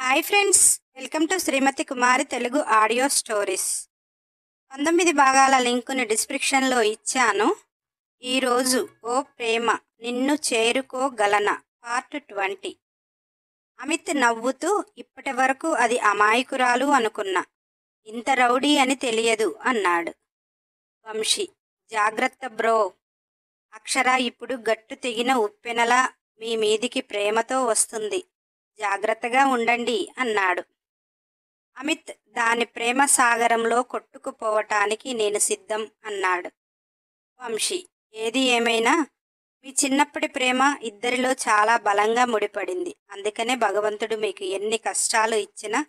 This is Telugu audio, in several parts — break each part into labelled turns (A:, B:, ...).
A: Hi friends, welcome to Shrimati Kumari Telugu audio stories. 19 భాగాల లింకుని డిస్క్రిప్షన్లో ఇచ్చాను. ఈరోజు ఓ ప్రేమ నిన్ను చేరుకోగలనా పార్ట్ 20. అమిత్ నవ్వుతూ, ఇప్పటి వరకు అది అమాయకురాలు అనుకున్నా, ఇంత రౌడీ అని తెలియదు అన్నాడు. వంశీ, జాగ్రత్త బ్రో, అక్షర ఇప్పుడు గట్టు తెగిన ఉప్పెనలా మీ మీదికి ప్రేమతో వస్తుంది, జాగ్రత్తగా ఉండండి అన్నాడు. అమిత్, దాని ప్రేమ సాగరంలో కొట్టుకుపోవటానికి నేను సిద్ధం అన్నాడు. వంశీ, ఏది ఏమైనా మీ చిన్నప్పటి ప్రేమ ఇద్దరిలో చాలా బలంగా ముడిపడింది. అందుకనే భగవంతుడు మీకు ఎన్ని కష్టాలు ఇచ్చినా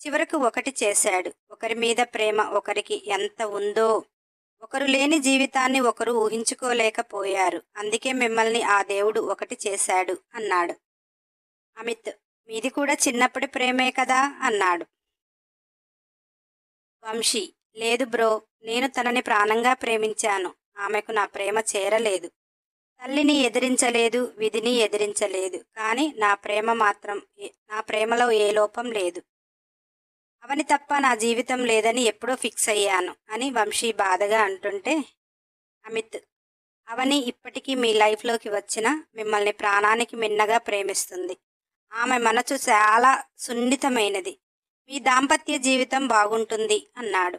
A: చివరకు ఒకటి చేశాడు. ఒకరి మీద ప్రేమ ఒకరికి ఎంత ఉందో ఒకరు లేని జీవితాన్ని ఒకరు ఊహించుకోలేకపోయారు. అందుకే మిమ్మల్ని ఆ దేవుడు ఒకటి చేశాడు అన్నాడు. అమిత్, మీది కూడా చిన్నప్పటి ప్రేమే కదా అన్నాడు. వంశీ, లేదు బ్రో, నేను తనని ప్రాణంగా ప్రేమించాను. ఆమెకు నా ప్రేమ చేరలేదు. తల్లిని ఎదిరించలేదు, విధిని ఎదిరించలేదు. కానీ నా ప్రేమలో ఏ లోపం లేదు. అవని తప్ప నా జీవితం లేదని ఎప్పుడో ఫిక్స్ అయ్యాను అని వంశీ బాధగా అంటుంటే, అమిత్, అవని ఇప్పటికీ మీ లైఫ్లోకి వచ్చిన మిమ్మల్ని ప్రాణానికి మిన్నగా ప్రేమిస్తుంది. ఆమె మనసు చాలా సున్నితమైనది. మీ దాంపత్య జీవితం బాగుంటుంది అన్నాడు.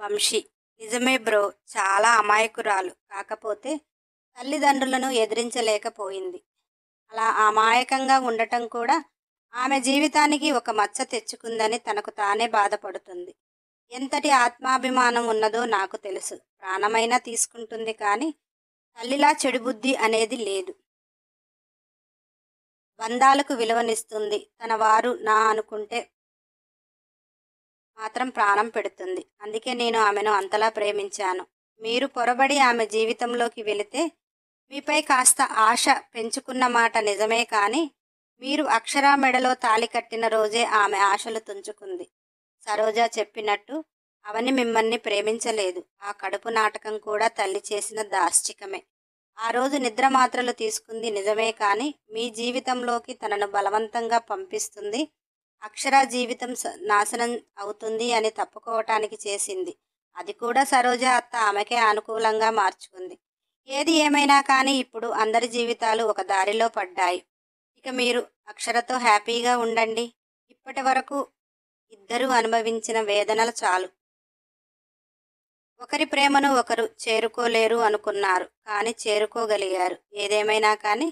A: వంశీ, నిజమే బ్రో, చాలా అమాయకురాలు. కాకపోతే తల్లిదండ్రులను ఎదిరించలేకపోయింది. అలా అమాయకంగా ఉండటం కూడా ఆమె జీవితానికి ఒక మచ్చ తెచ్చుకుందని తనకు తానే బాధపడుతుంది. ఎంతటి ఆత్మాభిమానం ఉన్నదో నాకు తెలుసు. ప్రాణమైనా తీసుకుంటుంది, కానీ తల్లిలా చెడుబుద్ధి అనేది లేదు. బంధాలకు విలువనిస్తుంది. తన వారు నా అనుకుంటే మాత్రం ప్రాణం పెడుతుంది. అందుకే నేను ఆమెను అంతలా ప్రేమించాను. మీరు పొరబడి ఆమె జీవితంలోకి వెళితే మీపై కాస్త ఆశ పెంచుకున్న మాట నిజమే, కానీ మీరు అక్షరా మెడలో తాళి కట్టిన రోజే ఆమె ఆశలు తుంచుకుంది. సరోజ చెప్పినట్టు అవని మిమ్మల్ని ప్రేమించలేదు. ఆ కడుపు నాటకం కూడా తల్లి చేసిన దాష్టికమే. ఆ రోజు నిద్ర మాత్రలు తీసుకుంది నిజమే, కానీ మీ జీవితంలోకి తనను బలవంతంగా పంపిస్తుంది, అక్షర జీవితం నాశనం అవుతుంది అని తప్పుకోవటానికి చేసింది. అది కూడా సరోజ అత్త ఆమెకే అనుకూలంగా మార్చుకుంది. ఏది ఏమైనా కానీ ఇప్పుడు అందరి జీవితాలు ఒక దారిలో పడ్డాయి. ఇక మీరు అక్షరతో హ్యాపీగా ఉండండి. ఇప్పటి వరకు ఇద్దరు అనుభవించిన వేదనలు చాలు. ఒకరి ప్రేమను ఒకరు చేరుకోలేరు అనుకున్నారు, కానీ చేరుకోగలిగారు. ఏదేమైనా కానీ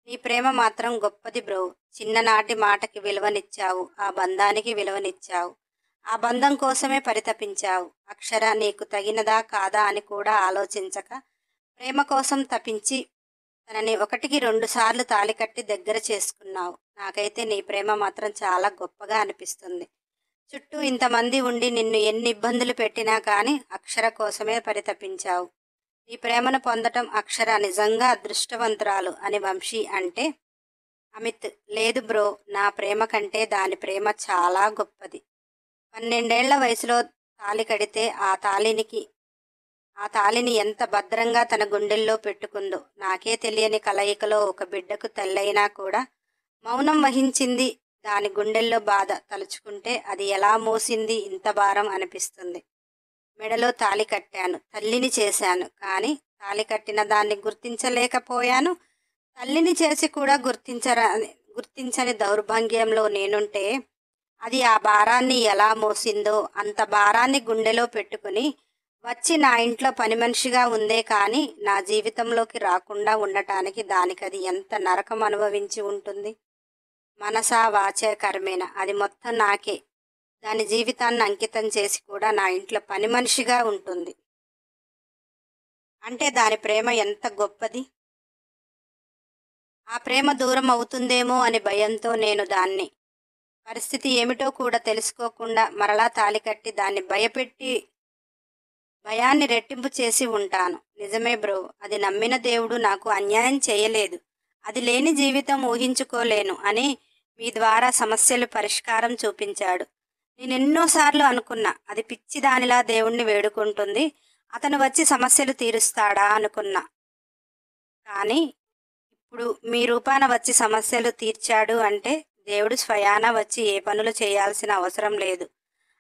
A: నీ ప్రేమ మాత్రం గొప్పది బ్రో. చిన్ననాటి మాటకి విలువనిచ్చావు, ఆ బంధానికి విలువనిచ్చావు, ఆ బంధం కోసమే పరితపించావు. అక్షర నీకు తగినదా కాదా అని కూడా ఆలోచించక ప్రేమ కోసం తపించి తనని 1కి 2 సార్లు తాళికట్టి దగ్గర చేసుకున్నావు. నాకైతే నీ ప్రేమ మాత్రం చాలా గొప్పగా అనిపిస్తుంది. చుట్టూ ఇంతమంది ఉండి నిన్ను ఎన్ని ఇబ్బందులు పెట్టినా కానీ అక్షర కోసమే పరితపించావు. నీ ప్రేమను పొందటం అక్షర నిజంగా అదృష్టవంతురాలు అని వంశీ అంటే, అమిత్, లేదు బ్రో, నా ప్రేమ కంటే దాని ప్రేమ చాలా గొప్పది. 12 ఏళ్ల వయసులో తాళి కడితే ఆ తాళిని ఎంత భద్రంగా తన గుండెల్లో పెట్టుకుందో. నాకే తెలియని కలయికలో ఒక బిడ్డకు తల్లైనా కూడా మౌనం వహించింది. దాని గుండెల్లో బాధ తలుచుకుంటే అది ఎలా మోసింది ఇంత భారం అనిపిస్తుంది. మెడలో తాళి కట్టాను, తల్లిని చేశాను, కానీ తాళి కట్టిన దాన్ని గుర్తించలేకపోయాను. తల్లిని చేసి కూడా గుర్తించని దౌర్భాగ్యంలో నేనుంటే అది ఆ భారాన్ని ఎలా మోసిందో. అంత భారాన్ని గుండెలో పెట్టుకుని వచ్చి నా ఇంట్లో పని మనిషిగా ఉందే, కానీ నా జీవితంలోకి రాకుండా ఉండటానికి దానికది ఎంత నరకం అనుభవించి ఉంటుంది. మనసా వాచే కర్మేన అది మొత్తం నాకే దాని జీవితాన్ని అంకితం చేసి కూడా నా ఇంట్లో పని మనిషిగా ఉంటుంది. అంటే దాని ప్రేమ ఎంత గొప్పది. ఆ ప్రేమ దూరం అవుతుందేమో అని భయంతో నేను దాన్ని పరిస్థితి ఏమిటో కూడా తెలుసుకోకుండా మరలా తాళి కట్టి దాన్ని భయాన్ని రెట్టింపు చేసి ఉంటాను. నిజమే బ్రో, అది నమ్మిన దేవుడు నాకు అన్యాయం చేయలేదు. అది లేని జీవితం ఊహించుకోలేను అని మీ ద్వారా సమస్యలు పరిష్కారం చూపించాడు. నేను ఎన్నోసార్లు అనుకున్నా, అది పిచ్చి దానిలా దేవుణ్ణి వేడుకుంటుంది, అతను వచ్చి సమస్యలు తీరుస్తాడా అనుకున్నా. కానీ ఇప్పుడు మీ రూపాన వచ్చి సమస్యలు తీర్చాడు అంటే దేవుడు స్వయాన వచ్చి ఏ పనులు చేయాల్సిన అవసరం లేదు.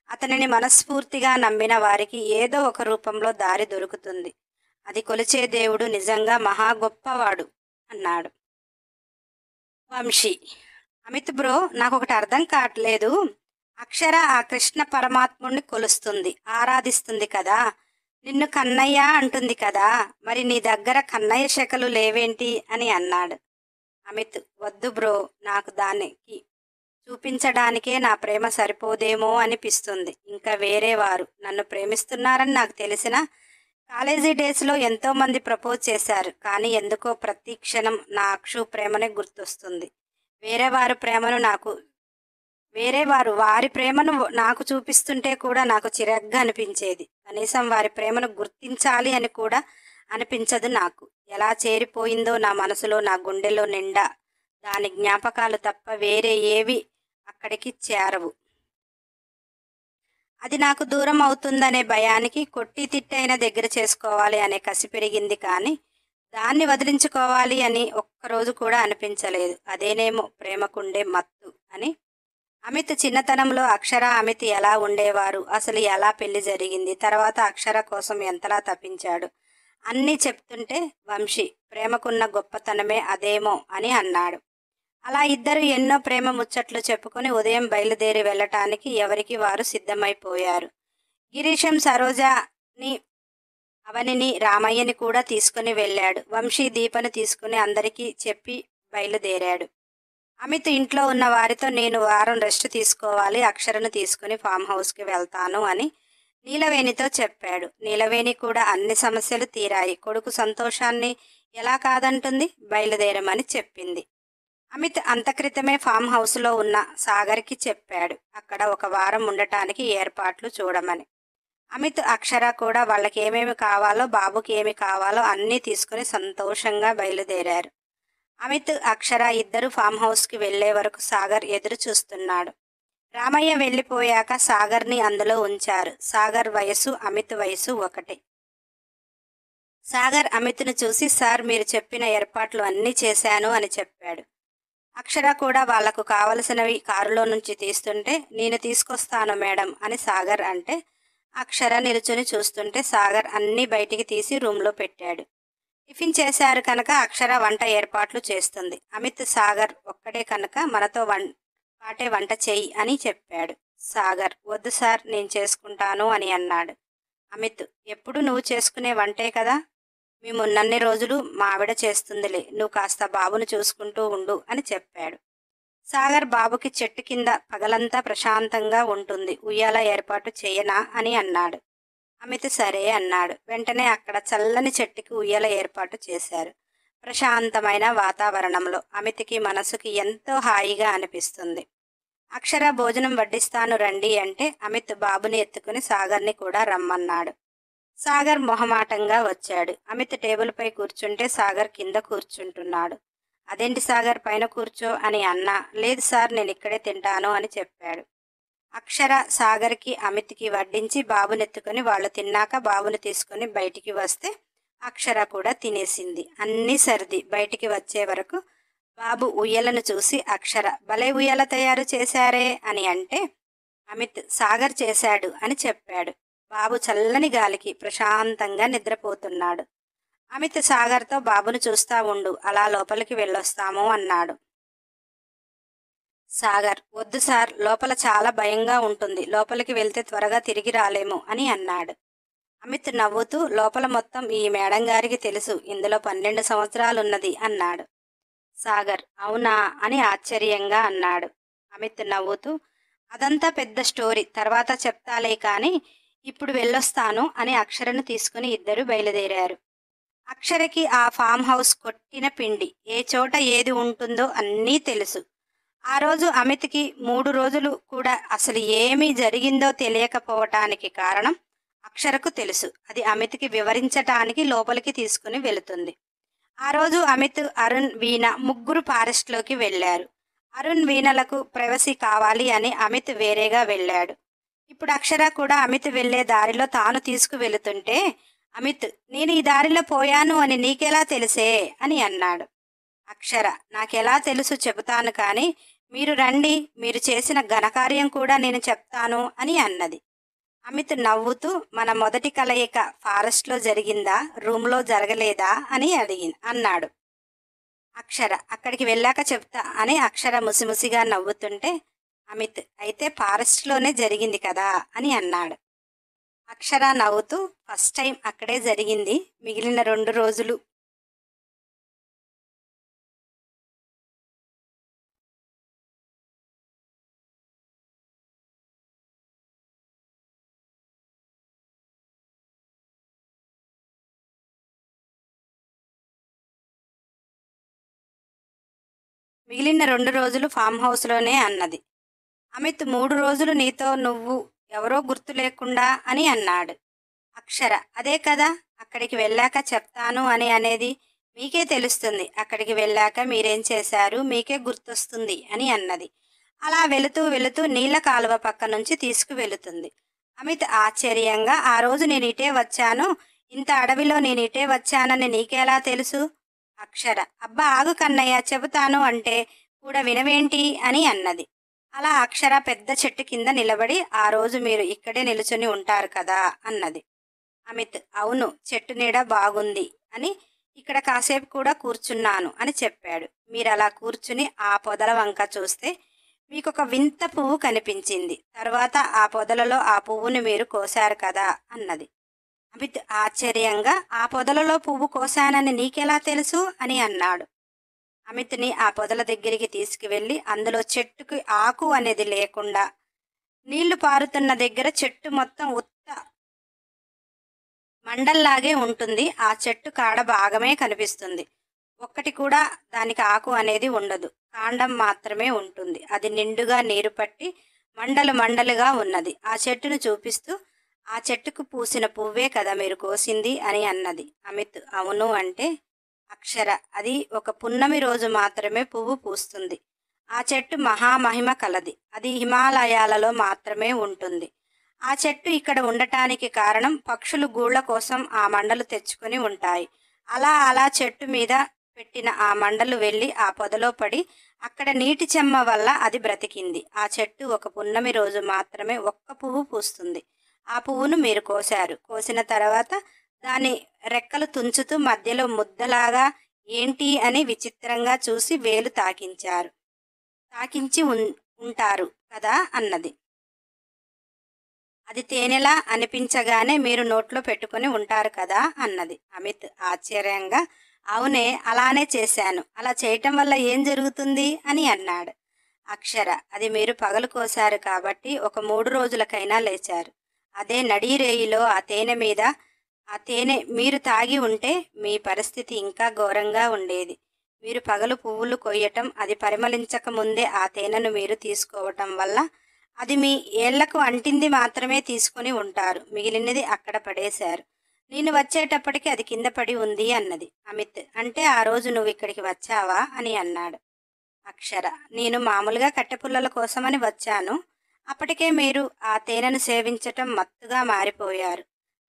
A: అతనిని మనస్ఫూర్తిగా నమ్మిన వారికి ఏదో ఒక రూపంలో దారి దొరుకుతుంది. అది కొలిచే దేవుడు నిజంగా మహా గొప్పవాడు అన్నాడు వంశీ. అమిత్ బ్రో, నాకొకటి అర్థం కావట్లేదు. అక్షర ఆ కృష్ణ పరమాత్ముడిని కొలుస్తుంది, ఆరాధిస్తుంది కదా, నిన్ను కన్నయ్య అంటుంది కదా, మరి నీ దగ్గర కన్నయ్య శకలు లేవేంటి అని అన్నాడు. అమిత్, వద్దు బ్రో, నాకు దానికి చూపించడానికే నా ప్రేమ సరిపోదేమో అనిపిస్తుంది. ఇంకా వేరే వారు నన్ను ప్రేమిస్తున్నారని నాకు తెలిసిన కాలేజీ డేస్లో ఎంతోమంది ప్రపోజ్ చేశారు. కానీ ఎందుకో ప్రతి క్షణం నా అక్షు ప్రేమనే గుర్తొస్తుంది. వారి ప్రేమను నాకు చూపిస్తుంటే కూడా నాకు చిరగ్గా అనిపించేది. కనీసం వారి ప్రేమను గుర్తించాలి అని కూడా అనిపించదు నాకు. ఎలా చేరిపోయిందో నా మనసులో, నా గుండెలో నిండా దాని జ్ఞాపకాలు తప్ప వేరే ఏవి అక్కడికి చేరవు. అది నాకు దూరం అవుతుందనే భయానికి కొట్టి తిట్టైన దగ్గర చేసుకోవాలి అనే కసి పెరిగింది. కానీ దాన్ని వదిలించుకోవాలి అని ఒక్కరోజు కూడా అనిపించలేదు. అదేనేమో ప్రేమకుండే మత్తు అని. అమిత్ చిన్నతనంలో అక్షర, అమిత్ ఎలా ఉండేవారు, అసలు ఎలా పెళ్లి జరిగింది, తర్వాత అక్షర కోసం ఎంతలా తప్పించాడు అన్నీ చెప్తుంటే వంశీ ప్రేమకున్న గొప్పతనమే అదేమో అని అన్నాడు. అలా ఇద్దరు ఎన్నో ప్రేమ ముచ్చట్లు చెప్పుకుని ఉదయం బయలుదేరి వెళ్ళటానికి ఎవరికి వారు సిద్ధమైపోయారు. గిరీశం సరోజని, అవనిని, రామయ్యని కూడా తీసుకుని వెళ్ళాడు. వంశీ దీపను తీసుకుని అందరికీ చెప్పి బయలుదేరాడు. అమిత్ ఇంట్లో ఉన్న వారితో నేను వారం రెస్ట్ తీసుకోవాలి, అక్షరను తీసుకుని ఫామ్ హౌస్కి వెళ్తాను అని నీలవేణితో చెప్పాడు. నీలవేణి కూడా అన్ని సమస్యలు తీరాయి, కొడుకు సంతోషాన్ని ఎలా కాదంటుంది, బయలుదేరమని చెప్పింది. అమిత్ అంతక్రితమే ఫామ్ హౌస్లో ఉన్న సాగర్కి చెప్పాడు అక్కడ ఒక వారం ఉండటానికి ఏర్పాట్లు చూడమని. అమిత్, అక్షర కూడా వాళ్ళకి ఏమేమి కావాలో, బాబుకి ఏమి కావాలో అన్నీ తీసుకుని సంతోషంగా బయలుదేరారు. అమిత్, అక్షర ఇద్దరు ఫామ్ హౌస్కి వెళ్లే వరకు సాగర్ ఎదురు చూస్తున్నాడు. రామయ్య వెళ్ళిపోయాక సాగర్ని అందులో ఉంచారు. సాగర్ వయసు, అమిత్ వయసు ఒకటే. సాగర్ అమిత్ను చూసి, సార్ మీరు చెప్పిన ఏర్పాట్లు అన్నీ చేశాను అని చెప్పాడు. అక్షర కూడా వాళ్లకు కావలసినవి కారులో నుంచి తీస్తుంటే, నేను తీసుకొస్తాను మేడం అని సాగర్ అంటే, అక్షర నిలుచుని చూస్తుంటే సాగర్ అన్నీ బయటికి తీసి రూమ్లో పెట్టాడు. టిఫిన్ చేశారు కనుక అక్షర వంట ఏర్పాట్లు చేస్తుంది. అమిత్, సాగర్ ఒక్కడే కనుక మనతో పాటే వంట చెయ్యి అని చెప్పాడు. సాగర్, వద్దు సార్, నేను చేసుకుంటాను అని అన్నాడు. అమిత్, ఎప్పుడు నువ్వు చేసుకునే వంటే కదా, మేమున్నన్ని రోజులు మా ఆవిడ చేస్తుందిలే, నువ్వు కాస్త బాబును చూసుకుంటూ ఉండు అని చెప్పాడు. సాగర్, బాబుకి చెట్టు కింద పగలంతా ప్రశాంతంగా ఉంటుంది, ఉయ్యాల ఏర్పాటు చేయనా అని అన్నాడు. అమిత్ సరే అన్నాడు. వెంటనే అక్కడ చల్లని చెట్టుకి ఉయ్యాల ఏర్పాటు చేశారు. ప్రశాంతమైన వాతావరణంలో అమిత్కి మనసుకి ఎంతో హాయిగా అనిపిస్తుంది. అక్షర, భోజనం వడ్డిస్తాను రండి అంటే అమిత్ బాబుని ఎత్తుకుని సాగర్ని కూడా రమ్మన్నాడు. సాగర్ మొహమాటంగా వచ్చాడు. అమిత్ టేబుల్పై కూర్చుంటే సాగర్ కింద కూర్చుంటున్నాడు. అదేంటి సాగర్, పైన కూర్చో అని అన్నా. లేదు సార్, నేను ఇక్కడే తింటాను అని చెప్పాడు. అక్షర సాగర్కి, అమిత్కి వడ్డించి బాబునెత్తుకుని వాళ్ళు తిన్నాక బాబుని తీసుకుని బయటికి వస్తే అక్షర కూడా తినేసింది. అన్నీ సర్ది బయటికి వచ్చే వరకు బాబు ఉయ్యలను చూసి అక్షర, భలే ఉయ్యాల తయారు చేశారే అని అంటే అమిత్, సాగర్ చేశాడు అని చెప్పాడు. బాబు చల్లని గాలికి ప్రశాంతంగా నిద్రపోతున్నాడు. అమిత్ సాగర్తో, బాబును చూస్తా ఉండు, అలా లోపలికి వెళ్ళొస్తాము అన్నాడు. సాగర్, వద్దు సార్, లోపల చాలా భయంగా ఉంటుంది, లోపలికి వెళ్తే త్వరగా తిరిగి రాలేము అని అన్నాడు. అమిత్ నవ్వుతూ, లోపల మొత్తం ఈ మేడం గారికి తెలుసు, ఇందులో 12 సంవత్సరాలున్నది అన్నాడు. సాగర్, అవునా అని ఆశ్చర్యంగా అన్నాడు. అమిత్ నవ్వుతూ, అదంతా పెద్ద స్టోరీ, తర్వాత చెప్తాలే కానీ ఇప్పుడు వెళ్ళొస్తాను అని అక్షరను తీసుకుని ఇద్దరు బయలుదేరారు. అక్షరకి ఆ ఫామ్ హౌస్ కొట్టిన పిండి, ఏ చోట ఏది ఉంటుందో అన్నీ తెలుసు. ఆ రోజు అమిత్కి 3 రోజులు కూడా అసలు ఏమీ జరిగిందో తెలియకపోవటానికి కారణం అక్షరకు తెలుసు. అది అమిత్కి వివరించటానికి లోపలికి తీసుకుని వెళుతుంది. ఆ రోజు అమిత్, అరుణ్, వీణ ముగ్గురు ఫారెస్ట్లోకి వెళ్ళారు. అరుణ్, వీణలకు ప్రైవసీ కావాలి అని అమిత్ వేరేగా వెళ్ళాడు. ఇప్పుడు అక్షర కూడా అమిత్ వెళ్లే దారిలో తాను తీసుకు వెళుతుంటే అమిత్, నేను ఈ దారిలో పోయాను అని నీకెలా తెలిసే అని అన్నాడు. అక్షర, నాకెలా తెలుసు చెబుతాను కానీ మీరు రండి, మీరు చేసిన ఘనకార్యం కూడా నేను చెప్తాను అని అన్నది. అమిత్ నవ్వుతూ మన మొదటి కలయిక ఫారెస్ట్లో జరిగిందా, రూమ్లో జరగలేదా అని అన్నాడు. అక్షర అక్కడికి వెళ్ళాక చెప్తా అని అక్షర ముసిముసిగా నవ్వుతుంటే అమిత్ అయితే ఫారెస్ట్లోనే జరిగింది కదా అని అన్నాడు. అక్షర నవ్వుతూ ఫస్ట్ టైం అక్కడే జరిగింది, మిగిలిన 2 రోజులు ఫామ్ హౌస్లోనే అన్నది. అమిత్ 3 రోజులు నీతో నువ్వు ఎవరో గుర్తు లేకుండా అని అన్నాడు. అక్షర అదే కదా, అక్కడికి వెళ్ళాక చెప్తాను అని అనేది. మీకే తెలుస్తుంది, అక్కడికి వెళ్ళాక మీరేం చేశారు మీకే గుర్తొస్తుంది అని అన్నది. అలా వెళుతూ వెళుతూ నీళ్ల కాలువ పక్క నుంచి తీసుకువెళుతుంది. అమిత్ ఆశ్చర్యంగా ఆ రోజు నేను ఇటే వచ్చాను, ఇంత అడవిలో నేను ఇటే వచ్చానని నీకెలా తెలుసు? అక్షర అబ్బా ఆగు కన్నయ్య చెబుతాను అంటే కూడా వినవేంటి అని అన్నది. అలా అక్షర పెద్ద చెట్టు కింద నిలబడి ఆ రోజు మీరు ఇక్కడే నిలుచుని ఉంటారు కదా అన్నది. అమిత్ అవును, చెట్టు నీడ బాగుంది అని ఇక్కడ కాసేపు కూడా కూర్చున్నాను అని చెప్పాడు. మీరు అలా కూర్చుని ఆ పొదల వంక చూస్తే మీకొక వింత పువ్వు కనిపించింది. తర్వాత ఆ పొదలలో ఆ పువ్వుని మీరు కోశారు కదా అన్నది. అమిత్ ఆశ్చర్యంగా ఆ పొదలలో పువ్వు కోశానని నీకెలా తెలుసు అని అన్నాడు. అమిత్ని ఆ పొదల దగ్గరికి తీసుకువెళ్ళి అందులో చెట్టుకి ఆకు అనేది లేకుండా నీళ్లు పారుతున్న దగ్గర చెట్టు మొత్తం ఉత్త మండల్లాగే ఉంటుంది. ఆ చెట్టు కాడ భాగమే కనిపిస్తుంది. ఒక్కటి కూడా దానికి ఆకు అనేది ఉండదు, కాండం మాత్రమే ఉంటుంది. అది నిండుగా నీరు పట్టి మండలు మండలుగా ఉన్నది. ఆ చెట్టును చూపిస్తూ ఆ చెట్టుకు పూసిన పువ్వే కదా మీరు కోసింది అని అన్నది. అమిత్ అవును అంటే అక్షర అది ఒక పున్నమి రోజు మాత్రమే పువ్వు పూస్తుంది. ఆ చెట్టు మహామహిమ కలది, అది హిమాలయాలలో మాత్రమే ఉంటుంది. ఆ చెట్టు ఇక్కడ ఉండటానికి కారణం పక్షులు గూళ్ళ కోసం ఆ మండలు తెచ్చుకొని ఉంటాయి. అలా అలా చెట్టు మీద పెట్టిన ఆ మండలు వెళ్ళి ఆ పొదలో పడి అక్కడ నీటి చెమ్మ వల్ల అది బ్రతికింది. ఆ చెట్టు ఒక పున్నమి రోజు మాత్రమే ఒక్క పువ్వు పూస్తుంది. ఆ పువ్వును మీరు కోశారు. కోసిన తర్వాత దాని రెక్కలు తుంచుతూ మధ్యలో ముద్దలాగా ఏంటి అని విచిత్రంగా చూసి వేలు తాకించి ఉంటారు కదా అన్నది. అది తేనెలా అనిపించగానే మీరు నోట్లో పెట్టుకుని ఉంటారు కదా అన్నది. అమిత్ ఆశ్చర్యంగా అవునే, అలానే చేశాను. అలా చేయటం వల్ల ఏం జరుగుతుంది అని అన్నాడు. అక్షర అది మీరు పగలు కోశారు కాబట్టి ఒక 3 రోజులకైనా లేచారు. అదే నడిరేయిలో ఆ తేనె మీరు తాగి ఉంటే మీ పరిస్థితి ఇంకా ఘోరంగా ఉండేది. మీరు పగలు పువ్వులు కొయ్యటం, అది పరిమళించక ముందే ఆ తేనెను మీరు తీసుకోవటం వల్ల అది మీ ఏళ్లకు అంటింది మాత్రమే తీసుకుని ఉంటారు, మిగిలినది అక్కడ పడేశారు. నేను వచ్చేటప్పటికి అది కింద పడి ఉంది అన్నది. అమిత్ అంటే ఆ రోజు నువ్వు ఇక్కడికి వచ్చావా అని అన్నాడు. అక్షర నేను మామూలుగా కట్టెపుల్లల కోసమని వచ్చాను. అప్పటికే మీరు ఆ తేనెను సేవించటం మత్తుగా మారిపోయారు.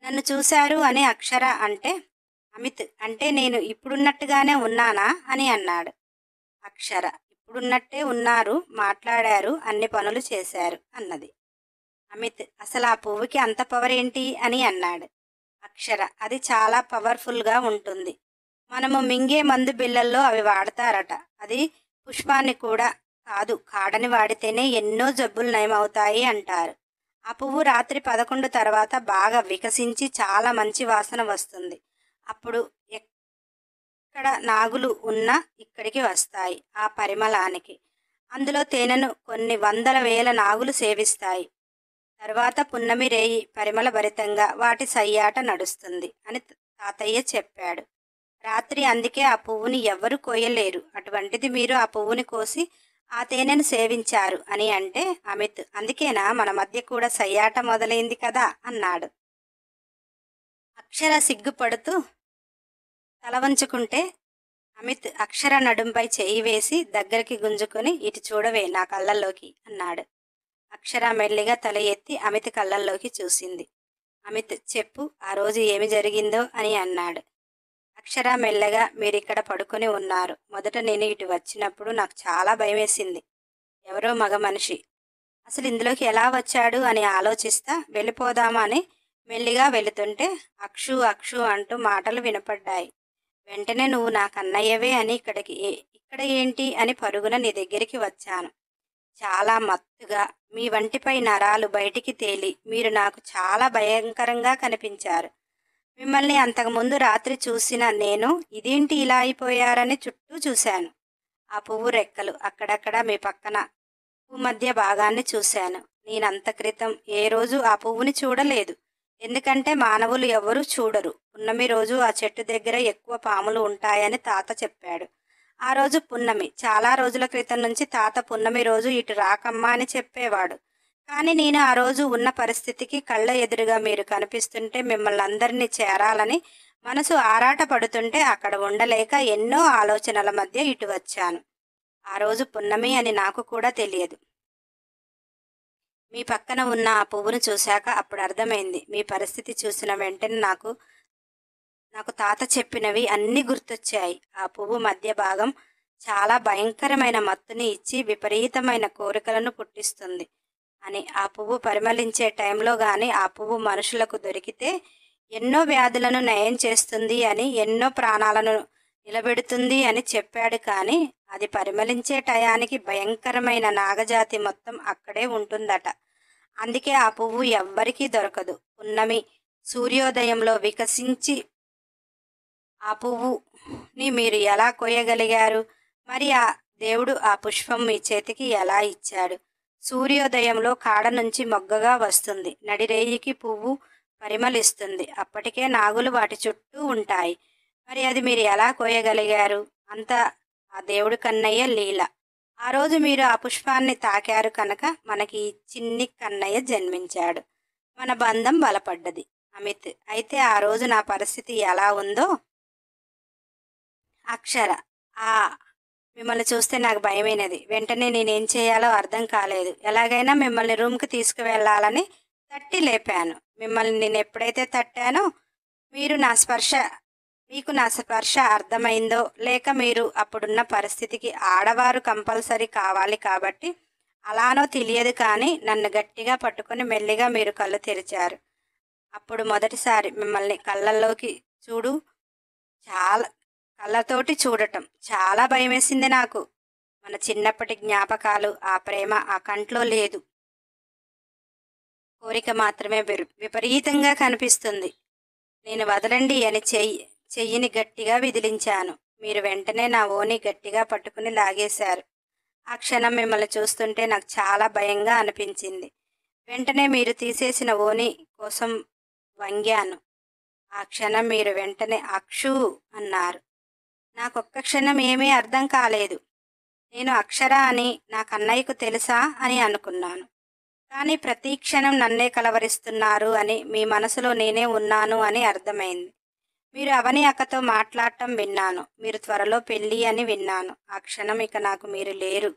A: నన్ను చూశారు అని అక్షర అంటే అమిత్ అంటే నేను ఇప్పుడున్నట్టుగానే ఉన్నానా అని అన్నాడు. అక్షర ఇప్పుడున్నట్టే ఉన్నారు, మాట్లాడారు, అన్ని పనులు చేశారు అన్నది. అమిత్ అసలు ఆ పువ్వుకి అంత పవర్ ఏంటి అని అన్నాడు. అక్షర అది చాలా పవర్ఫుల్గా ఉంటుంది. మనము మింగే మందు బిళ్ళల్లో అవి వాడతారట. అది పుష్పాన్ని కూడా కాదు, కాడని వాడితేనే ఎన్నో జబ్బులు నయమవుతాయి అంటారు. ఆ పువ్వు రాత్రి 11 తర్వాత బాగా వికసించి చాలా మంచి వాసన వస్తుంది. అప్పుడు ఎక్కడ నాగులు ఉన్నా ఇక్కడికి వస్తాయి ఆ పరిమళానికి. అందులో తేనెను కొన్ని వందల వేల నాగులు సేవిస్తాయి. తర్వాత పున్నమి రేయి పరిమళ భరితంగా వాటి సయ్యాట నడుస్తుంది అని తాతయ్య చెప్పాడు. రాత్రి అందుకే ఆ పువ్వుని ఎవ్వరూ కోయలేరు. అటువంటిది మీరు ఆ పువ్వుని కోసి ఆ తేనెను సేవించారు అని అంటే అమిత్ అందుకేనా మన మధ్య కూడా సయ్యాట మొదలైంది కదా అన్నాడు. అక్షర సిగ్గుపడుతూ తల వంచుకుంటే అమిత్ అక్షర నడుంపై చేయి వేసి దగ్గరికి గుంజుకొని ఇటు చూడవే నా కళ్ళల్లోకి అన్నాడు. అక్షర మెల్లిగా తల ఎత్తి అమిత్ కళ్ళల్లోకి చూసింది. అమిత్ చెప్పు ఆ రోజు ఏమి జరిగిందో అని అన్నాడు. అక్షర మెల్లగా మీరిక్కడ పడుకొని ఉన్నారు. మొదట నేను ఇటు వచ్చినప్పుడు నాకు చాలా భయం వేసింది. ఎవరో మగ మనిషి. అసలు ఇందులోకి ఎలా వచ్చాడు అని ఆలోచిస్తా వెళ్ళిపోదామా అని మెల్లిగా వెళుతుంటే అక్షు అక్షు అంటూ మాటలు వినపడ్డాయి. వెంటనే నువ్వు నా కన్నయ్యవే అని ఇక్కడ ఏంటి అని పరుగున నీ దగ్గరికి వచ్చాను. చాలా మత్తుగా మీ వంటిపై నరాలు బయటికి తేలి మీరు నాకు చాలా భయంకరంగా కనిపించారు. మిమ్మల్ని అంతకుముందు రాత్రి చూసిన నేను ఇదేంటి ఇలా అయిపోయారని చుట్టూ చూశాను. ఆ పువ్వు రెక్కలు అక్కడక్కడ మీ పక్కన మధ్య భాగాన్ని చూశాను. నేనంత క్రితం ఏ రోజు ఆ పువ్వుని చూడలేదు. ఎందుకంటే మానవులు ఎవరూ చూడరు. పున్నమి రోజు ఆ చెట్టు దగ్గర ఎక్కువ పాములు ఉంటాయని తాత చెప్పాడు. ఆ రోజు పున్నమి. చాలా రోజుల క్రితం నుంచి తాత పున్నమి రోజు ఇటు రాకమ్మా అని చెప్పేవాడు. కానీ నేను ఆ రోజు ఉన్న పరిస్థితికి కళ్ళ ఎదురుగా మీరు కనిపిస్తుంటే మిమ్మల్ని అందరినీ చేరాలని మనసు ఆరాట పడుతుంటే అక్కడ ఉండలేక ఎన్నో ఆలోచనల మధ్య ఇటు వచ్చాను. ఆ రోజు పున్నమి అని నాకు కూడా తెలియదు. మీ పక్కన ఉన్న ఆ పువ్వును చూశాక అప్పుడు అర్థమైంది. మీ పరిస్థితి చూసిన వెంటనే నాకు తాత చెప్పినవి అన్నీ గుర్తొచ్చాయి. ఆ పువ్వు మధ్య భాగం చాలా భయంకరమైన మత్తుని ఇచ్చి విపరీతమైన కోరికలను పుట్టిస్తుంది అని, ఆ పువ్వు పరిమళించే టైంలో కానీ ఆ పువ్వు మనుషులకు దొరికితే ఎన్నో వ్యాధులను నయం చేస్తుంది అని, ఎన్నో ప్రాణాలను నిలబెడుతుంది అని చెప్పాడు. కానీ అది పరిమళించే టయానికి భయంకరమైన నాగజాతి మొత్తం అక్కడే ఉంటుందట. అందుకే ఆ పువ్వు ఎవ్వరికీ దొరకదు. పున్నమి సూర్యోదయంలో వికసించి ఆ పువ్వుని మీరు ఎలా కోయగలిగారు? మరి ఆ దేవుడు ఆ పుష్పం మీ చేతికి ఎలా ఇచ్చాడు? సూర్యోదయంలో కాడ నుంచి మొగ్గగా వస్తుంది. నడిరేయికి పువ్వు పరిమళిస్తుంది. అప్పటికే నాగులు వాటి చుట్టూ ఉంటాయి. మరి అది మీరు ఎలా కోయగలిగారు? అంతా ఆ దేవుడు కన్నయ్య లీల. ఆ రోజు మీరు ఆ పుష్పాన్ని తాకారు కనుక మనకి ఈ చిన్ని కన్నయ్య జన్మించాడు. మన బంధం బలపడ్డది. అమిత్. అయితే ఆ రోజు నా పరిస్థితి ఎలా ఉందో అక్షర. ఆ మిమ్మల్ని చూస్తే నాకు భయమైనది. వెంటనే నేనేం చేయాలో అర్థం కాలేదు. ఎలాగైనా మిమ్మల్ని రూమ్కి తీసుకువెళ్ళాలని తట్టి లేపాను. మిమ్మల్ని నేను ఎప్పుడైతే తట్టానో మీకు నా స్పర్శ అర్థమైందో, లేక మీరు అప్పుడున్న పరిస్థితికి ఆడవారు కంపల్సరీ కావాలి కాబట్టి అలానో తెలియదు, కానీ నన్ను గట్టిగా పట్టుకొని మెల్లిగా మీరు కళ్ళు తెరిచారు. అప్పుడు మొదటిసారి మిమ్మల్ని కళ్ళతోటి చూడటం చాలా భయమేసింది నాకు. మన చిన్నప్పటి జ్ఞాపకాలు, ఆ ప్రేమ ఆ కంట్లో లేదు. కోరిక మాత్రమే విపరీతంగా కనిపిస్తుంది. నేను వదలండి అని చెయ్యిని గట్టిగా విదిలించాను. మీరు వెంటనే నా ఓని గట్టిగా పట్టుకుని లాగేశారు. ఆ క్షణం మిమ్మల్ని చూస్తుంటే నాకు చాలా భయంగా అనిపించింది. వెంటనే మీరు తీసేసిన ఓని కోసం వంగాను. ఆ క్షణం మీరు వెంటనే అక్షు అన్నారు. నాకొక్క క్షణం ఏమీ అర్థం కాలేదు. నేను అక్షర అని నా కన్నయ్యకు తెలుసా అని అనుకున్నాను. కానీ ప్రతి క్షణం నన్నే కలవరిస్తున్నారు అని, మీ మనసులో నేనే ఉన్నాను అని అర్థమైంది. మీరు అవని అక్కతో మాట్లాడటం విన్నాను. మీరు త్వరలో పెళ్ళి అని విన్నాను. ఆ క్షణం ఇక నాకు మీరు లేరు.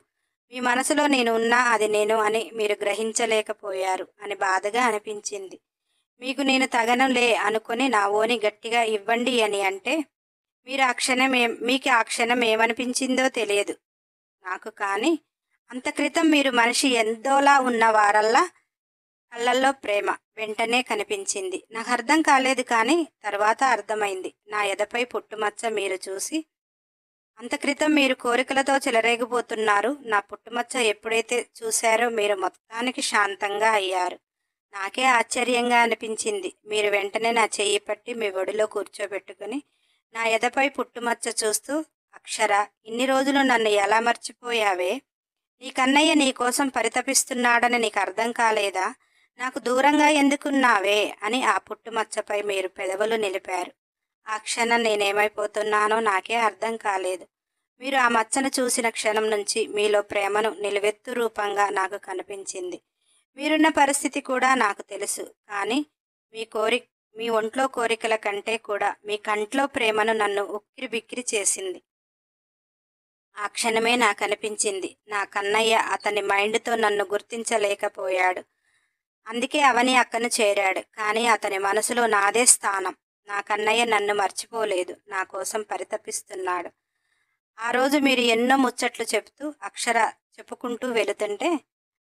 A: మీ మనసులో నేను ఉన్నా అది నేను అని మీరు గ్రహించలేకపోయారు అని బాధగా అనిపించింది. మీకు నేను తగనులే అనుకుని నా ఓని గట్టిగా ఇవ్వండి అని అంటే మీకు ఆ క్షణం ఏమనిపించిందో తెలియదు నాకు. కానీ అంత క్రితం మీరు మనిషి ఎంతోలా ఉన్నవారల్లా కళ్ళల్లో ప్రేమ వెంటనే కనిపించింది. నాకు అర్థం కాలేదు, కానీ తర్వాత అర్థమైంది. నా ఎదపై పుట్టుమచ్చ మీరు చూసి అంత క్రితం మీరు కోరికలతో చెలరేగిపోతున్నారు. నా పుట్టుమచ్చ ఎప్పుడైతే చూశారో మీరు మొత్తానికి శాంతంగా అయ్యారు. నాకే ఆశ్చర్యంగా అనిపించింది. మీరు వెంటనే నా చెయ్యి పట్టి మీ ఒడిలో కూర్చోబెట్టుకుని నా ఎదపై పుట్టుమచ్చ చూస్తూ, అక్షర, ఇన్ని రోజులు నన్ను ఎలా మర్చిపోయావే? నీ కన్నయ్య నీ కోసం పరితపిస్తున్నాడని నీకు అర్థం కాలేదా? నాకు దూరంగా ఎందుకున్నావే అని ఆ పుట్టుమచ్చపై మీరు పెదవులు నిలిపారు. ఆ క్షణం నేనేమైపోతున్నానో నాకే అర్థం కాలేదు. మీరు ఆ మచ్చను చూసిన క్షణం నుంచి మీలో ప్రేమను నిలువెత్తు రూపంగా నాకు కనిపించింది. మీరున్న పరిస్థితి కూడా నాకు తెలుసు. కానీ మీ ఒంట్లో కోరికల కంటే కూడా మీ కంట్లో ప్రేమను నన్ను ఉక్కిరి బిక్కిరి చేసింది. ఆ క్షణమే నాకు అనిపించింది, నా కన్నయ్య అతని మైండ్తో నన్ను గుర్తించలేకపోయాడు. అందుకే అవని అక్కను చేరాడు. కానీ అతని మనసులో నాదే స్థానం. నా కన్నయ్య నన్ను మర్చిపోలేదు. నా కోసం పరితపిస్తున్నాడు. ఆ రోజు మీరు ఎన్నో ముచ్చట్లు చెప్తూ అక్షర చెప్పుకుంటూ వెళుతుంటే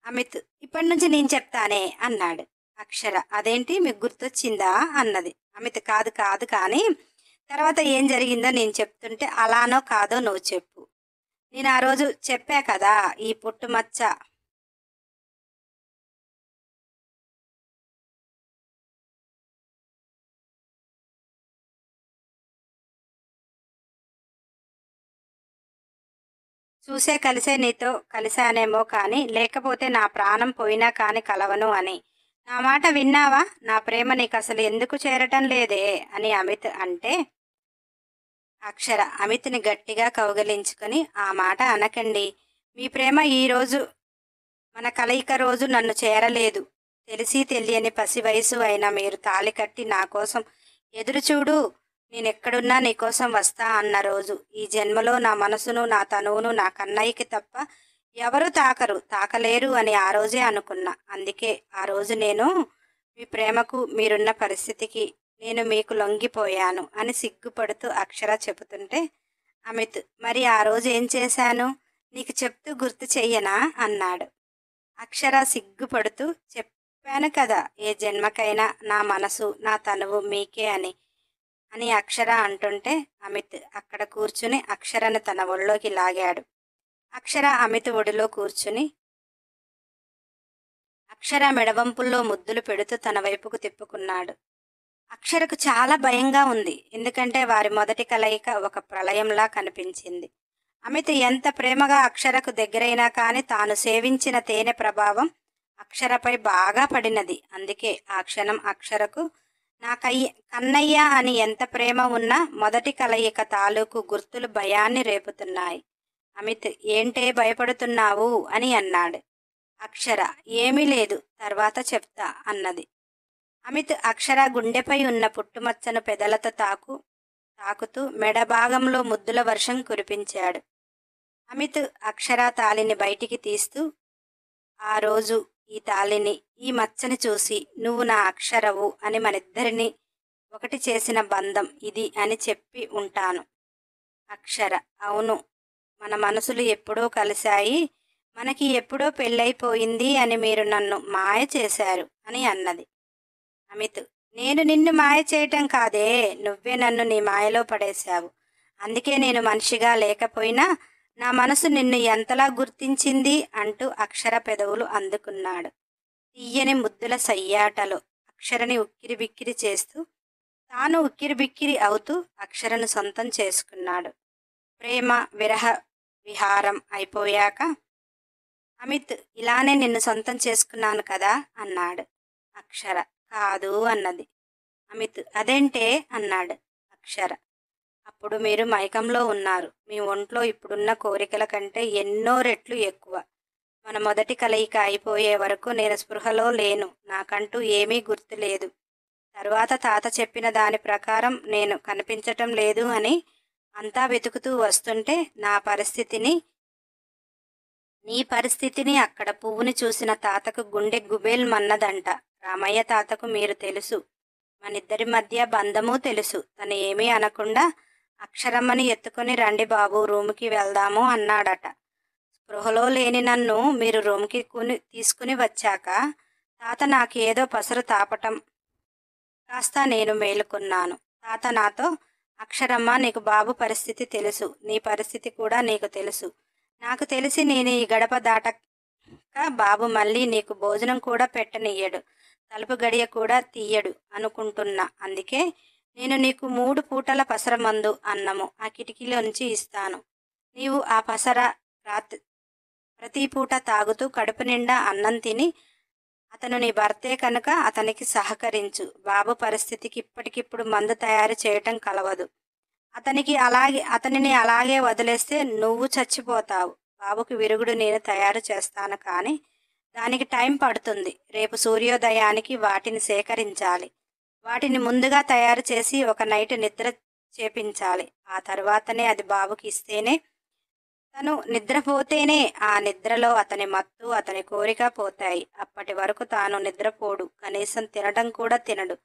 A: అమిత్ ఇప్పటి నుంచి నేను చెప్తానే అన్నాడు. అక్షర అదేంటి మీకు గుర్తొచ్చిందా అన్నది. అమిత్ కాదు కాదు కానీ తర్వాత ఏం జరిగిందో నేను చెప్తుంటే అలానో కాదో నువ్వు చెప్పు. నేను ఆ రోజు చెప్పా కదా ఈ పుట్టుమచ్చ చూసే కలిసే నీతో కలిశానేమో కానీ లేకపోతే నా ప్రాణం పోయినా కానీ కలవను అని. నా మాట విన్నావా? నా ప్రేమ నీకు అసలు ఎందుకు చేరటం లేదే అని అమిత్ అంటే అక్షర అమిత్ని గట్టిగా కౌగలించుకొని ఆ మాట అనకండి. మీ ప్రేమ ఈరోజు మన కలయిక రోజు నన్ను చేరలేదు. తెలిసి తెలియని పసి వయసు అయినా మీరు తాళి కట్టి నా కోసం ఎదురుచూడు, నేనెక్కడున్నా నీకోసం వస్తా అన్న రోజు. ఈ జన్మలో నా మనసును నా తనువును నా కన్నయ్యకి తప్ప ఎవరు తాకలేరు అని ఆ రోజే అనుకున్నా. అందుకే ఆ రోజు నేను మీ ప్రేమకు మీరున్న పరిస్థితికి నేను మీకు లొంగిపోయాను అని సిగ్గుపడుతూ అక్షర చెబుతుంటే అమిత్ మరి ఆ రోజు ఏం చేశాను నీకు చెప్తూ గుర్తు చెయ్యనా అన్నాడు. అక్షర సిగ్గుపడుతూ చెప్పాను కదా ఏ జన్మకైనా నా మనసు నా తనువు మీకే అని అని అక్షర అంటుంటే అమిత్ అక్కడ కూర్చుని అక్షరను తన ఒళ్ళోకి లాగాడు. అక్షర అమిత్ ఒడిలో కూర్చుని అక్షర మెడవంపుల్లో ముద్దులు పెడుతూ తన వైపుకు తిప్పుకున్నాడు. అక్షరకు చాలా భయంగా ఉంది. ఎందుకంటే వారి మొదటి కలయిక ఒక ప్రళయంలా కనిపించింది. అమిత్ ఎంత ప్రేమగా అక్షరకు దగ్గరైనా కానీ తాను సేవించిన తేనె ప్రభావం అక్షరపై బాగా పడినది. అందుకే ఆ క్షణం అక్షరకు నా కన్నయ్య అని ఎంత ప్రేమ ఉన్నా మొదటి కలయిక తాలూకు గుర్తులు భయాన్ని రేపుతున్నాయి. అమిత్ ఏంటే భయపడుతున్నావు అని అన్నాడు. అక్షర ఏమీ లేదు, తర్వాత చెప్తా అన్నది. అమిత్ అక్షర గుండెపై ఉన్న పుట్టుమచ్చను పెదలతో తాకుతూ మెడ భాగంలో ముద్దుల వర్షం కురిపించాడు. అమిత్ అక్షర తాళిని బయటికి తీస్తూ ఆ రోజు ఈ తాళిని ఈ మచ్చని చూసి నువ్వు నా అక్షరవు అని మనిద్దరిని ఒకటి చేసిన బంధం ఇది అని చెప్పి ఉంటాను. అక్షర అవును, మన మనసులు ఎప్పుడో కలిశాయి, మనకి ఎప్పుడో పెళ్ళైపోయింది అని మీరు నన్ను మాయ చేశారు అని అన్నది. అమిత్ నేను నిన్ను మాయ చేయటం కాదే, నువ్వే నన్ను నీ మాయలో పడేశావు. అందుకే నేను మనిషిగా లేకపోయినా నా మనసు నిన్ను ఎంతలా గుర్తించింది అంటూ అక్షర పెదవులు అందుకున్నాడు. తీయని ముద్దుల సయ్యాటలో అక్షరని ఉక్కిరిబిక్కిరి చేస్తూ తాను ఉక్కిరిబిక్కిరి అవుతూ అక్షరను సొంతం చేసుకున్నాడు. ప్రేమ విరహ విహారం అయిపోయాక అమిత్ ఇలానే నిన్ను సొంతం చేసుకున్నాను కదా అన్నాడు. అక్షర కాదు అన్నది. అమిత్ అదేంటే అన్నాడు. అక్షర అప్పుడు మీరు మైకంలో ఉన్నారు. మీ ఒంట్లో ఇప్పుడున్న కోరికల కంటే ఎన్నో రెట్లు ఎక్కువ. మన మొదటి కలయిక అయిపోయే వరకు నేను స్పృహలో లేను, నాకంటూ ఏమీ గుర్తులేదు. తరువాత తాత చెప్పిన దాని ప్రకారం నేను కనిపించటం లేదు అని అంతా వెతుకుతూ వస్తుంటే నీ పరిస్థితిని అక్కడ పువ్వుని చూసిన తాతకు గుండె గుబేల్ మన్నదంట. రామయ్య తాతకు మీరు తెలుసు, మనిద్దరి మధ్య బంధమూ తెలుసు. తను ఏమీ అనకుండా అక్షరమ్మని ఎత్తుకొని రండి బాబు రూముకి వెళ్దాము అన్నాడట. స్పృహలో లేని నన్ను మీరు రూమ్కి తీసుకుని వచ్చాక తాత నాకేదో పసరు తాపటం కాస్త నేను మేలుకున్నాను. తాత నాతో అక్షరమ్మ నీకు బాబు పరిస్థితి తెలుసు, నీ పరిస్థితి కూడా నీకు తెలుసు. నాకు తెలిసి నేను ఈ గడప దాటక బాబు మళ్ళీ నీకు భోజనం కూడా పెట్టనియ్యడు, తలుపు గడియ కూడా తీయడు అనుకుంటున్నా. అందుకే నేను నీకు 3 పూటల పసర మందు అన్నము ఆ కిటికీలోంచి ఇస్తాను. నీవు ఆ పసర ప్రతి పూట తాగుతూ కడుపు నిండా అన్నం తిని అతను నీ భర్తే కనుక అతనికి సహకరించు. బాబు పరిస్థితికి ఇప్పటికిప్పుడు మందు తయారు చేయటం కలవదు. అతనిని అలాగే వదిలేస్తే నువ్వు చచ్చిపోతావు. బాబుకి విరుగుడు నేను తయారు చేస్తాను, కానీ దానికి టైం పడుతుంది. రేపు సూర్యోదయానికి వాటిని సేకరించాలి. వాటిని ముందుగా తయారు చేసి ఒక నైట్ నిద్ర చేపించాలి. ఆ తర్వాతనే అది బాబుకి ఇస్తేనే, తను నిద్రపోతేనే ఆ నిద్రలో అతని మత్తు అతని కోరిక పోతాయి. అప్పటి వరకు తాను నిద్రపోడు, కనీసం తినడం కూడా తినడు.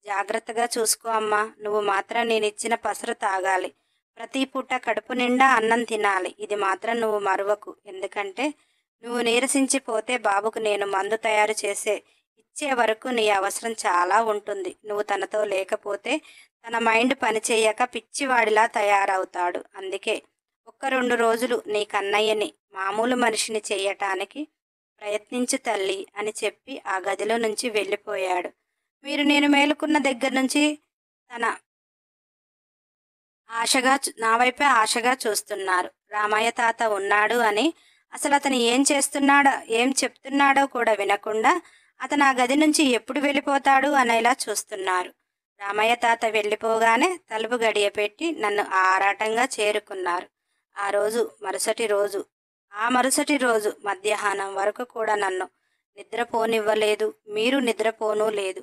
A: జాగ్రత్తగా చూసుకో అమ్మా. నువ్వు మాత్రం నేనిచ్చిన పసరు తాగాలి. ప్రతి పూట కడుపు నిండా అన్నం తినాలి. ఇది మాత్రం నువ్వు మరువకు. ఎందుకంటే నువ్వు నీరసించిపోతే బాబుకు నేను మందు తయారు ఇచ్చే వరకు నీ అవసరం చాలా ఉంటుంది. నువ్వు తనతో లేకపోతే తన మైండ్ పనిచేయక పిచ్చివాడిలా తయారవుతాడు. అందుకే 1-2 రోజులు నీ కన్నయ్యని మామూలు మనిషిని చెయ్యటానికి ప్రయత్నించు తల్లి అని చెప్పి ఆ గదిలో నుంచి వెళ్ళిపోయాడు. మీరు నేను మేలుకున్న దగ్గర నుంచి తన నా వైపే ఆశగా చూస్తున్నారు. రామయ్య తాత ఉన్నాడు అని, అసలు అతను ఏం చెప్తున్నాడో కూడా వినకుండా అతను ఆ గది నుంచి ఎప్పుడు వెళ్ళిపోతాడు అనేలా చూస్తున్నారు. రామయ్య తాత వెళ్ళిపోగానే తలుపు గడియ పెట్టి నన్ను ఆరాటంగా చేరుకున్నారు. ఆ మరుసటి రోజు మధ్యాహ్నం వరకు కూడా నన్ను నిద్రపోనివ్వలేదు. మీరు నిద్రపోనూ లేదు.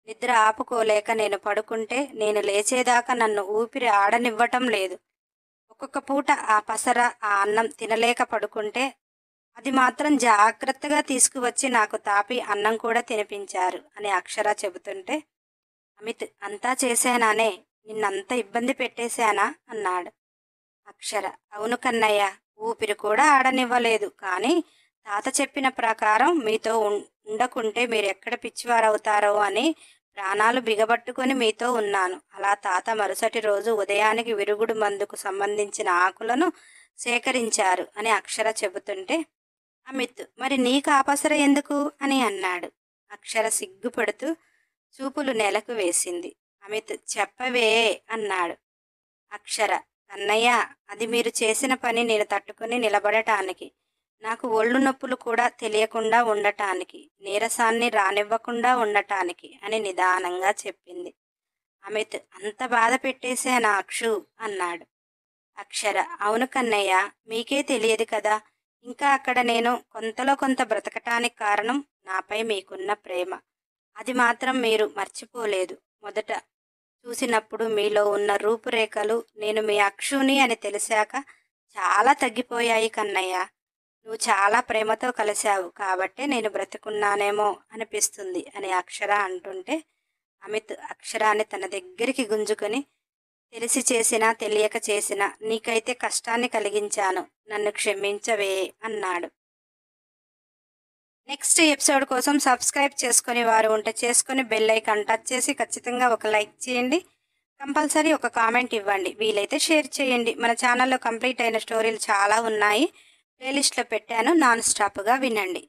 A: నిద్ర ఆపుకోలేక నేను పడుకుంటే నేను లేచేదాకా నన్ను ఊపిరి ఆడనివ్వటం లేదు. ఒక్కొక్క పూట ఆ పసర ఆ అన్నం తినలేక పడుకుంటే అది మాత్రం జాగ్రత్తగా తీసుకువచ్చి నాకు తాపి అన్నం కూడా తినిపించారు అని అక్షర చెబుతుంటే, అమిత్, అంతా చేశానానే, నిన్నంత ఇబ్బంది పెట్టేశానా అన్నాడు. అక్షర, అవును కన్నయ్య, ఊపిరి కూడా ఆడనివ్వలేదు. కానీ తాత చెప్పిన ప్రకారం మీతో ఉండకుంటే మీరెక్కడ పిచ్చివారవుతారో అని ప్రాణాలు బిగబట్టుకొని మీతో ఉన్నాను. అలా తాత మరుసటి రోజు ఉదయానికి విరుగుడు మందుకు సంబంధించిన ఆకులను సేకరించారు అని అక్షర చెబుతుంటే, అమిత్, మరి నీకు ఆపసర ఎందుకు అని అన్నాడు. అక్షర సిగ్గుపడుతూ చూపులు నేలకు వేసింది. అమిత్, చెప్పవే అన్నాడు. అక్షర, కన్నయ్య, అది మీరు చేసిన పని నేను తట్టుకుని నిలబడటానికి, నాకు ఒళ్ళు నొప్పులు కూడా తెలియకుండా ఉండటానికి, నీరసాన్ని రానివ్వకుండా ఉండటానికి అని నిదానంగా చెప్పింది. అమిత్, అంత బాధ పెట్టేశానా అక్షు అన్నాడు. అక్షర, అవును కన్నయ్య, మీకే తెలియదు కదా, ఇంకా అక్కడ నేను కొంతలో కొంత బ్రతకటానికి కారణం నాపై మీకున్న ప్రేమ. అది మాత్రం మీరు మర్చిపోలేదు. మొదట చూసినప్పుడు మీలో ఉన్న రూపురేఖలు నేను మీ అక్షుని అని తెలిసాక చాలా తగ్గిపోయాయి కన్నయ్య. నువ్వు చాలా ప్రేమతో కలిశావు కాబట్టే నేను బ్రతుకున్నానేమో అనిపిస్తుంది అని అక్షర అంటుంటే, అమిత్ అక్షరాన్ని తన దగ్గరికి గుంజుకొని, తెలిసి చేసినా తెలియక చేసినా నీకైతే కష్టాన్ని కలిగించాను, నన్ను క్షమించవే అన్నాడు. నెక్స్ట్ ఎపిసోడ్ కోసం సబ్స్క్రైబ్ చేసుకుని వారు ఉంటే చేసుకుని బెల్ ఐకాన్ టచ్ చేసి ఖచ్చితంగా ఒక లైక్ చేయండి. కంపల్సరీ ఒక కామెంట్ ఇవ్వండి. వీలైతే షేర్ చేయండి. మన ఛానల్లో కంప్లీట్ అయిన స్టోరీలు చాలా ఉన్నాయి, ప్లేలిస్ట్లో పెట్టాను, నాన్ స్టాప్గా వినండి.